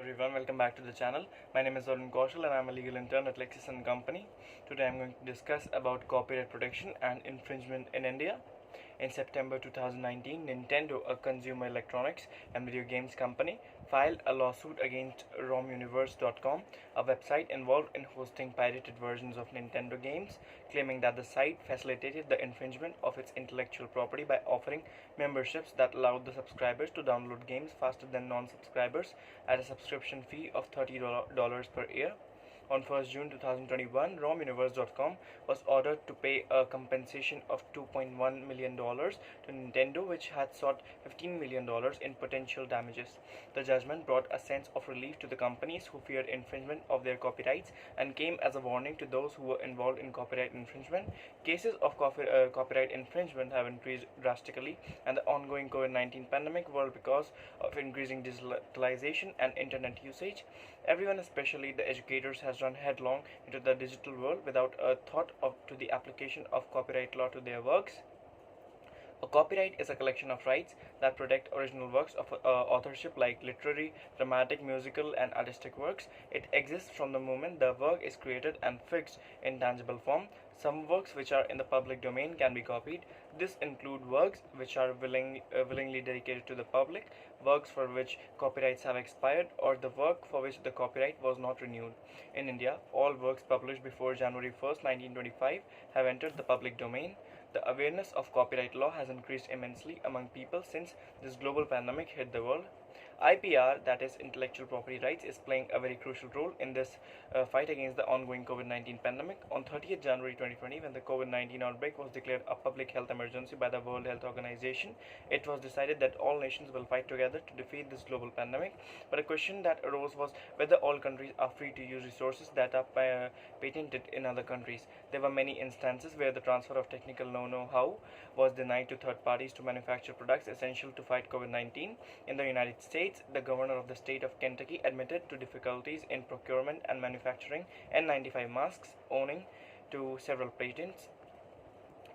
Everyone, welcome back to the channel. My name is Varun Kaushal and I'm a legal intern at LEXIS and Company. Today I'm going to discuss about copyright protection and infringement in India. In September 2019, Nintendo, a consumer electronics and video games company, filed a lawsuit against ROMuniverse.com, a website involved in hosting pirated versions of Nintendo games, claiming that the site facilitated the infringement of its intellectual property by offering memberships that allowed the subscribers to download games faster than non-subscribers at a subscription fee of $30 per year. On 1st June 2021, ROMuniverse.com was ordered to pay a compensation of $2.1 million to Nintendo, which had sought $15 million in potential damages. The judgment brought a sense of relief to the companies who feared infringement of their copyrights and came as a warning to those who were involved in copyright infringement. Cases of copyright infringement have increased drastically, and the ongoing COVID-19 pandemic were because of increasing digitalization and internet usage. Everyone, especially the educators, has run headlong into the digital world without a thought to the application of copyright law to their works. A copyright is a collection of rights that protect original works of authorship like literary, dramatic, musical, and artistic works. It exists from the moment the work is created and fixed in tangible form. Some works which are in the public domain can be copied. This include works which are willingly dedicated to the public, works for which copyrights have expired, or the work for which the copyright was not renewed. In India, all works published before January 1st, 1925 have entered the public domain. The awareness of copyright law has increased immensely among people since this global pandemic hit the world. IPR, that is intellectual property rights, is playing a very crucial role in this fight against the ongoing COVID-19 pandemic. On 30th January 2020, when the COVID-19 outbreak was declared a public health emergency by the World Health Organization, it was decided that all nations will fight together to defeat this global pandemic. But a question that arose was whether all countries are free to use resources that are patented in other countries. There were many instances where the transfer of technical know-how was denied to third parties to manufacture products essential to fight COVID-19. In the United States, the governor of the state of Kentucky admitted to difficulties in procurement and manufacturing N95 masks, owing to several patents.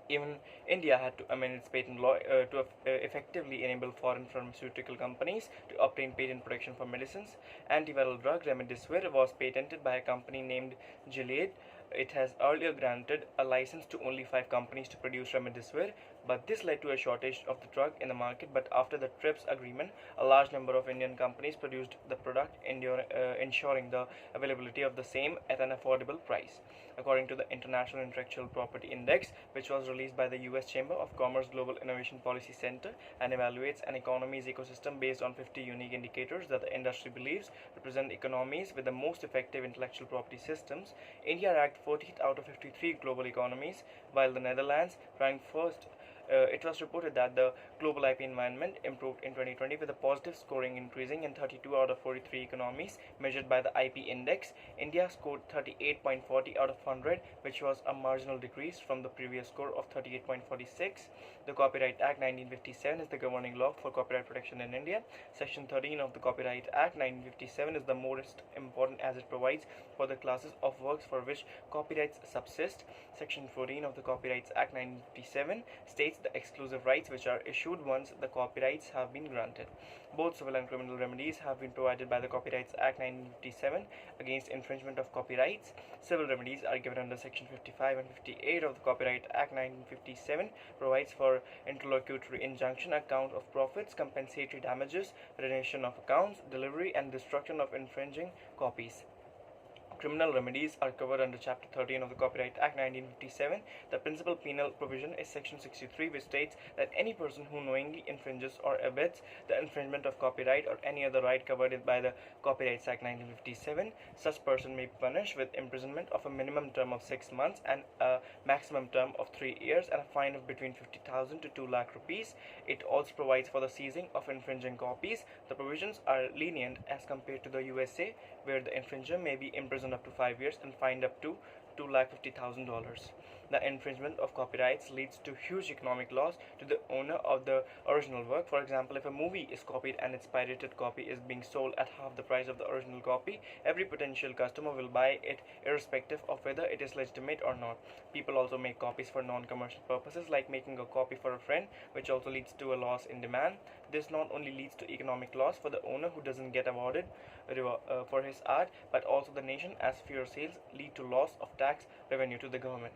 Even India had to amend its patent law to effectively enable foreign pharmaceutical companies to obtain patent protection for medicines. Antiviral drug remdesivir was patented by a company named Gilead. It has earlier granted a license to only 5 companies to produce remdesivir, but this led to a shortage of the drug in the market. But after the TRIPS agreement, a large number of Indian companies produced the product, ensuring the availability of the same at an affordable price. According to the International Intellectual Property Index, which was released by the US Chamber of Commerce Global Innovation Policy Center and evaluates an economy's ecosystem based on 50 unique indicators that the industry believes represent economies with the most effective intellectual property systems, India ranked 40th out of 53 global economies, while the Netherlands ranked first. It was reported that the global IP environment improved in 2020 with a positive scoring increasing in 32 out of 43 economies measured by the IP index. India scored 38.40 out of 100, which was a marginal decrease from the previous score of 38.46. The Copyright Act 1957 is the governing law for copyright protection in India. Section 13 of the Copyright Act 1957 is the most important as it provides for the classes of works for which copyrights subsist. Section 14 of the Copyrights Act 1957 states the exclusive rights which are issued once the copyrights have been granted. Both civil and criminal remedies have been provided by the Copyrights Act 1957 against infringement of copyrights. Civil remedies are given under Section 55 and 58 of the Copyright Act 1957, provides for interlocutory injunction, account of profits, compensatory damages, rendition of accounts, delivery and destruction of infringing copies. Criminal remedies are covered under Chapter 13 of the Copyright Act 1957. The principal penal provision is Section 63, which states that any person who knowingly infringes or abets the infringement of copyright or any other right covered by the Copyrights Act 1957, such person may be punished with imprisonment of a minimum term of 6 months and a maximum term of 3 years and a fine of between 50,000 to 2 lakh rupees. It also provides for the seizing of infringing copies. The provisions are lenient as compared to the USA, where the infringer may be imprisoned up to 5 years and fined up to $250,000. The infringement of copyrights leads to huge economic loss to the owner of the original work. For example, if a movie is copied and its pirated copy is being sold at half the price of the original copy, every potential customer will buy it irrespective of whether it is legitimate or not. People also make copies for non-commercial purposes like making a copy for a friend, which also leads to a loss in demand. This not only leads to economic loss for the owner who doesn't get awarded for his art, but also the nation, as fewer sales lead to loss of tax revenue to the government.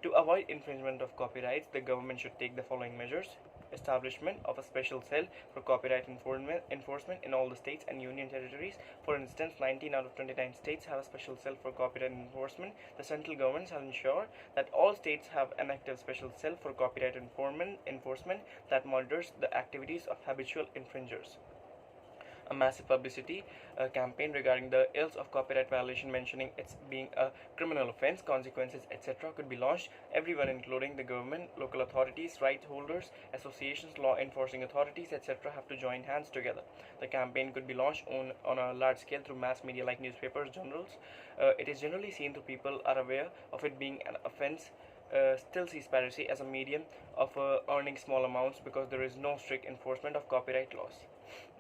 To avoid infringement of copyrights, the government should take the following measures: establishment of a special cell for copyright enforcement in all the states and union territories. For instance, 19 out of 29 states have a special cell for copyright enforcement. The central government shall ensure that all states have an active special cell for copyright enforcement that monitors the activities of habitual infringers. A massive publicity campaign regarding the ills of copyright violation, mentioning its being a criminal offense, consequences, etc., could be launched. Everyone, including the government, local authorities, right holders, associations, law enforcing authorities, etc., have to join hands together. The campaign could be launched on a large scale through mass media like newspapers, journals. It is generally seen that people are aware of it being an offense. Still sees piracy as a medium of earning small amounts because there is no strict enforcement of copyright laws.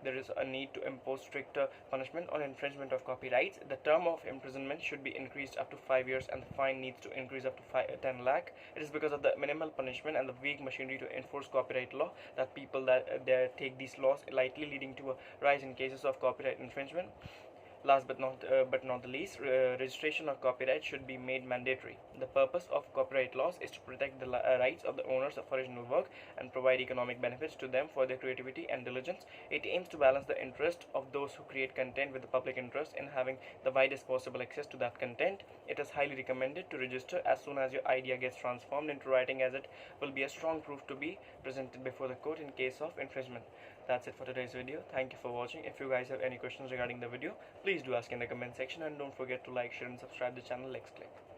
There is a need to impose stricter punishment on infringement of copyrights. The term of imprisonment should be increased up to 5 years, and the fine needs to increase up to 10 lakh. It is because of the minimal punishment and the weak machinery to enforce copyright law that people take these laws lightly, leading to a rise in cases of copyright infringement. Last but not the least, registration of copyright should be made mandatory. The purpose of copyright laws is to protect the rights of the owners of original work and provide economic benefits to them for their creativity and diligence. It aims to balance the interest of those who create content with the public interest in having the widest possible access to that content. It is highly recommended to register as soon as your idea gets transformed into writing, as it will be a strong proof to be presented before the court in case of infringement. That's it for today's video. Thank you for watching. If you guys have any questions regarding the video, please do ask in the comment section, and don't forget to like, share and subscribe the channel LEXCLIQ.